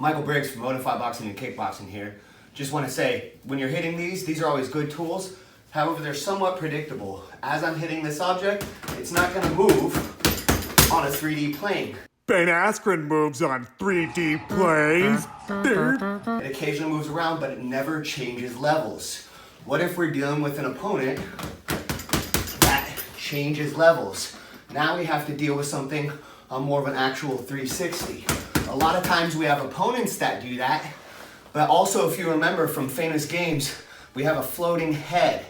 Micheal Briggs from bonafide boxing and kickboxing here. Just want to say, when you're hitting these are always good tools. However, they're somewhat predictable. As I'm hitting this object, it's not going to move on a 3D plane. Ben Askren moves on 3D planes. It occasionally moves around, but it never changes levels. What if we're dealing with an opponent that changes levels? Now we have to deal with something on more of an actual 360. A lot of times we have opponents that do that, but also if you remember from famous games, we have a floating head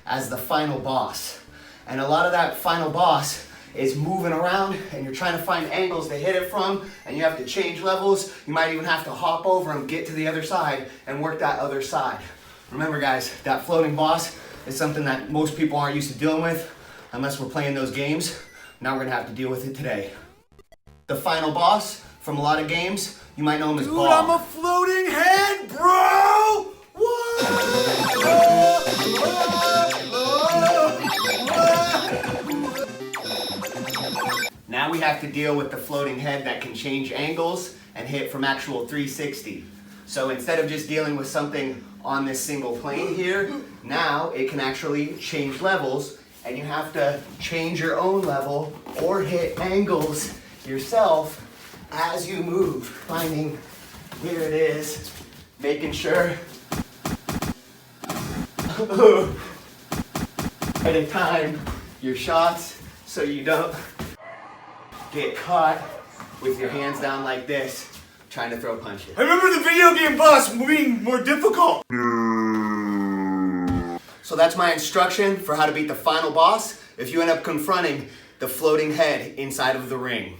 as the final boss. And a lot of that final boss is moving around and you're trying to find angles to hit it from, and you have to change levels. You might even have to hop over and get to the other side and work that other side. Remember guys, that floating boss is something that most people aren't used to dealing with unless we're playing those games. Now we're gonna have to deal with it today. The final boss from a lot of games, you might know him as Dude, Ball. I'm a floating head, bro! Now we have to deal with the floating head that can change angles and hit from actual 360. So instead of just dealing with something on this single plane here, now it can actually change levels, and you have to change your own level or hit angles yourself as you move. Finding here it is, making sure at a time your shots so you don't get caught with your hands down like this trying to throw punches. I remember the video game boss being more difficult. So that's my instruction for how to beat the final boss if you end up confronting the floating head inside of the ring.